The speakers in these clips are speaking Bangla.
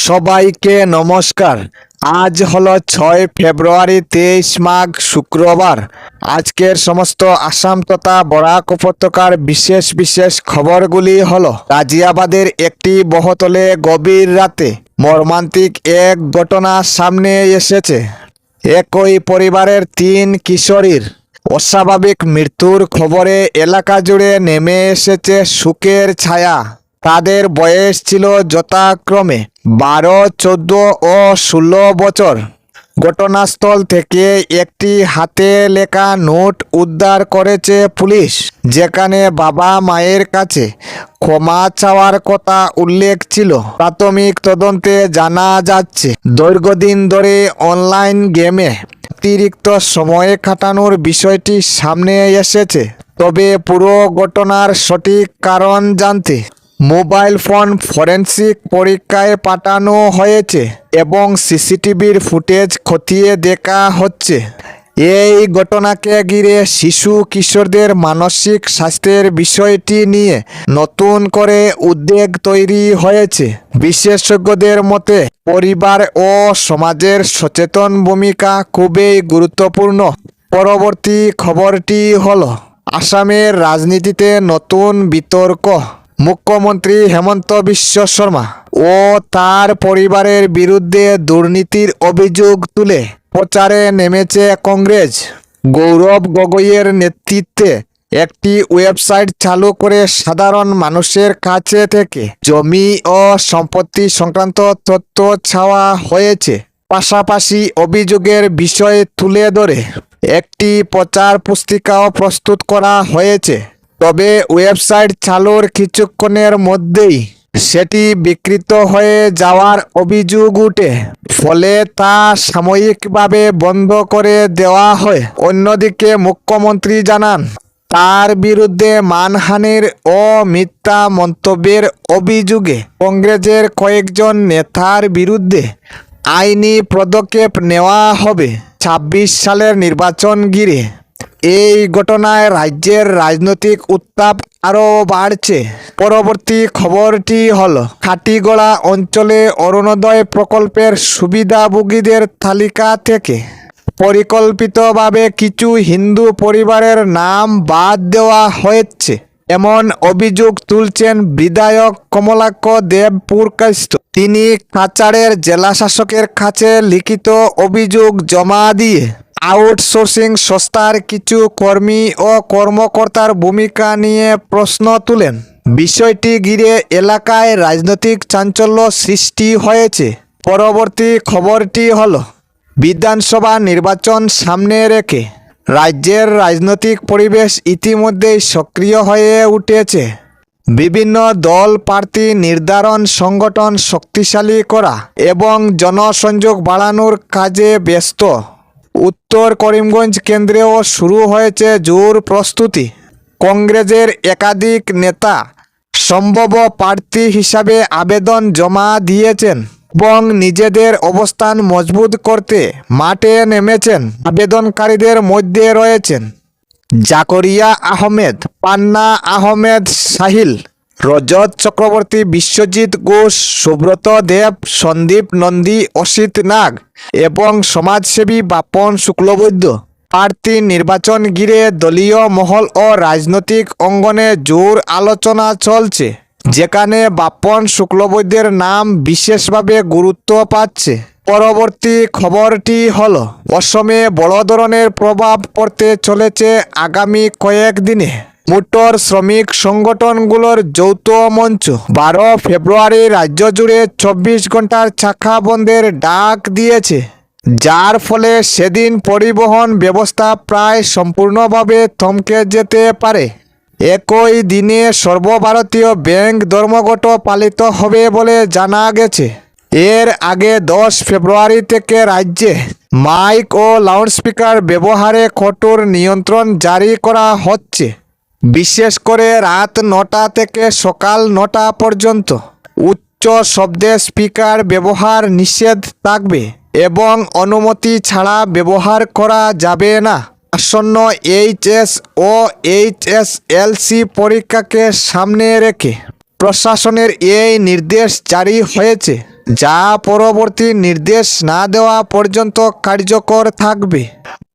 সবাইকে নমস্কার। আজ হলো 6 ফেব্রুয়ারি 23 মাঘ শুক্রবার। আজকের সমস্ত আসাম তথা বরাক উপত্যকার বিশেষ বিশেষ খবরগুলি হলো, গাজিয়াবাদের একটি বহুতলে গভীর রাতে মর্মান্তিক এক ঘটনা সামনে এসেছে। একই পরিবারের 3 কিশোরীর অস্বাভাবিক মৃত্যুর খবরে এলাকা জুড়ে নেমে এসেছে শোকের ছায়া। তাদের বয়স ছিল যথাক্রমে 12, 14 ও 16 বছর। ঘটনাস্থল থেকে একটি হাতে লেখা নোট উদ্ধার করেছে পুলিশ, যেখানে বাবা মায়ের কাছে ক্ষমা চাওয়ার কথা উল্লেখ ছিল। প্রাথমিক তদন্তে জানা যাচ্ছে, দীর্ঘদিন ধরে অনলাইন গেমে অতিরিক্ত সময় কাটানোর বিষয়টি সামনে এসেছে। তবে পুরো ঘটনার সঠিক কারণ জানতে মোবাইল ফোন ফরেনসিক পরীক্ষায় পাঠানো হয়েছে এবং সিসিটিভির ফুটেজ খতিয়ে দেখা হচ্ছে। এই ঘটনাকে ঘিরে শিশু কিশোরদের মানসিক স্বাস্থ্যের বিষয়টি নিয়ে নতুন করে উদ্বেগ তৈরি হয়েছে। বিশেষজ্ঞদের মতে পরিবার ও সমাজের সচেতন ভূমিকা খুবই গুরুত্বপূর্ণ। পরবর্তী খবরটি হলো, আসামের রাজনীতিতে নতুন বিতর্ক। মুখ্যমন্ত্রী হেমন্ত বিশ্ব শর্মা ও তার পরিবারের বিরুদ্ধে দুর্নীতির অভিযোগ তুলে প্রচারে নেমেছে কংগ্রেস। গৌরব গগৈয়ের নেতৃত্বে একটি ওয়েবসাইট চালু করে সাধারণ মানুষের কাছে থেকে জমি ও সম্পত্তি সংক্রান্ত তথ্য চাওয়া হয়েছে। পাশাপাশি অভিযোগের বিষয় তুলে ধরে একটি প্রচার পুস্তিকাও প্রস্তুত করা হয়েছে। তবে ওয়েবসাইট চালুর কিছুক্ষণের মধ্যেই সেটি বিকৃত হয়ে যাওয়ার অভিযোগ উঠে, ফলে তা সাময়িকভাবে বন্ধ করে দেওয়া হয়। অন্যদিকে মুখ্যমন্ত্রী জানান, তার বিরুদ্ধে মানহানির ও মিথ্যা মন্তব্যের অভিযোগে কংগ্রেসের কয়েকজন নেতার বিরুদ্ধে আইনি পদক্ষেপ নেওয়া হবে 26 সালের নির্বাচন ঘিরে। এই ঘটনায় রাজ্যের রাজনৈতিক উত্তাপ আরও বাড়ছে। পরবর্তী খবরটি হল, খাটিগড়া অঞ্চলে অরুণোদয় প্রকল্পের সুবিধাভোগীদের তালিকা থেকে পরিকল্পিতভাবে কিছু হিন্দু পরিবারের নাম বাদ দেওয়া হয়েছে, এমন অভিযোগ তুলছেন বিধায়ক কমলাক্ষ দেব পুরকায়স্থ। তিনি কাছাড়ের জেলা শাসকের কাছে লিখিত অভিযোগ জমা দিয়ে আউটসোর্সিং সংস্থার কিছু কর্মী ও কর্মকর্তার ভূমিকা নিয়ে প্রশ্ন তুলেন। বিষয়টি ঘিরে এলাকায় রাজনৈতিক চাঞ্চল্য সৃষ্টি হয়েছে। পরবর্তী খবরটি হল, বিধানসভা নির্বাচন সামনে রেখে রাজ্যের রাজনৈতিক পরিবেশ ইতিমধ্যেই সক্রিয় হয়ে উঠেছে। বিভিন্ন দল প্রার্থী নির্ধারণ, সংগঠন শক্তিশালী করা এবং জনসংযোগ বাড়ানোর কাজে ব্যস্ত। উত্তর করিমগঞ্জ কেন্দ্রেও শুরু হয়েছে জোর প্রস্তুতি। কংগ্রেসের একাধিক নেতা সম্ভাব্য প্রার্থী হিসাবে আবেদন জমা দিয়েছেন এবং নিজেদের অবস্থান মজবুত করতে মাঠে নেমেছেন। আবেদনকারীদের মধ্যে রয়েছেন জাকরিয়া আহমেদ, পান্না আহমেদ সাহিল, রজত চক্রবর্তী, বিশ্বজিৎ ঘোষ, সুব্রত দেব, সন্দীপ নন্দী, অসিত নাগ এবং সমাজসেবী বাপন শুক্লবৈদ্য। প্রার্থী নির্বাচন ঘিরে দলীয় মহল ও রাজনৈতিক অঙ্গনে জোর আলোচনা চলছে, যেখানে বাপন শুক্লবৈদ্যের নাম বিশেষভাবে গুরুত্ব পাচ্ছে। পরবর্তী খবরটি হল, অসমে বড় ধরনের প্রভাব পড়তে চলেছে আগামী কয়েকদিনে। মোটর শ্রমিক সংগঠনগুলোর যৌথ মঞ্চ 12 ফেব্রুয়ারি রাজ্য জুড়ে 24 ঘন্টার চাকা বন্ধের ডাক দিয়েছে, যার ফলে সেদিন পরিবহন ব্যবস্থা প্রায় সম্পূর্ণভাবে থমকে যেতে পারে। একই দিনে সর্বভারতীয় ব্যাংক ধর্মঘট পালিত হবে বলে জানা গেছে। এর আগে 10 ফেব্রুয়ারি থেকে রাজ্যে মাইক ও লাউডস্পিকার ব্যবহারে কঠোর নিয়ন্ত্রণ জারি করা হচ্ছে। বিশেষ করে রাত 9টা থেকে সকাল 9টা পর্যন্ত উচ্চ শব্দে স্পিকার ব্যবহার নিষেধ থাকবে এবং অনুমতি ছাড়া ব্যবহার করা যাবে না। আসন্ন এইচএস ও এইচএসএলসি পরীক্ষাকে সামনে রেখে প্রশাসনের এই নির্দেশ জারি হয়েছে। যা পরবর্তী নির্দেশ না দেওয়া পর্যন্ত কার্যকর থাকবে।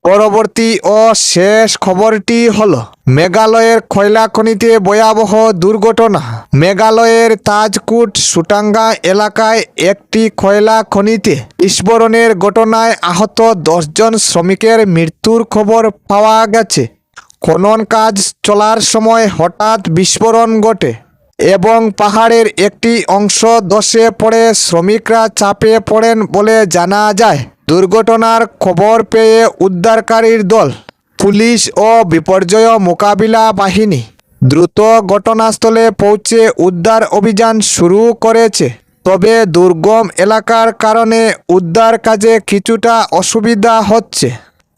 পরবর্তী ও শেষ খবরটি হলো মেঘালয়ের কয়লা খনিতে ভয়াবহ দুর্ঘটনা। মেঘালয়ের তাজকুট সুটাঙ্গা এলাকায় একটি কয়লা খনিতে বিস্ফোরণের ঘটনায় আহত 10 জন শ্রমিকের মৃত্যুর খবর পাওয়া গেছে। খনন কাজ চলার সময় হঠাৎ বিস্ফোরণ ঘটে এবং পাহাড়ের একটি অংশ ধসে পড়ে শ্রমিকরা চাপে পড়েন বলে জানা যায়। দুর্ঘটনার খবর পেয়ে উদ্ধারকারীর দল, পুলিশ ও বিপর্যয় মোকাবিলা বাহিনী দ্রুত ঘটনাস্থলে পৌঁছে উদ্ধার অভিযান শুরু করেছে। তবে দুর্গম এলাকার কারণে উদ্ধার কাজে কিছুটা অসুবিধা হচ্ছে।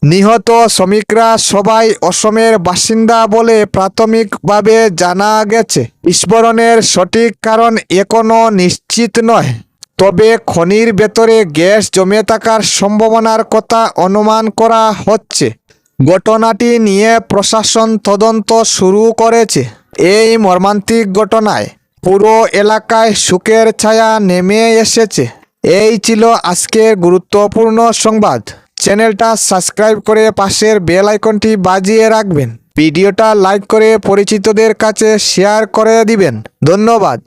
নিহত শ্রমিকরা সবাই অসমের বাসিন্দা বলে প্রাথমিকভাবে জানা গেছে। বিস্ফোরণের সঠিক কারণ এখনও নিশ্চিত নয়, তবে খনির ভেতরে গ্যাস জমে থাকার সম্ভাবনার কথা অনুমান করা হচ্ছে। ঘটনাটি নিয়ে প্রশাসন তদন্ত শুরু করেছে। এই মর্মান্তিক ঘটনায় পুরো এলাকায় শোকের ছায়া নেমে এসেছে। এই ছিল আজকের গুরুত্বপূর্ণ সংবাদ। চ্যানেলটা সাবস্ক্রাইব করে পাশের বেল আইকনটি বাজিয়ে রাখবেন। ভিডিওটা লাইক করে পরিচিতদের কাছে শেয়ার করে দিবেন। ধন্যবাদ।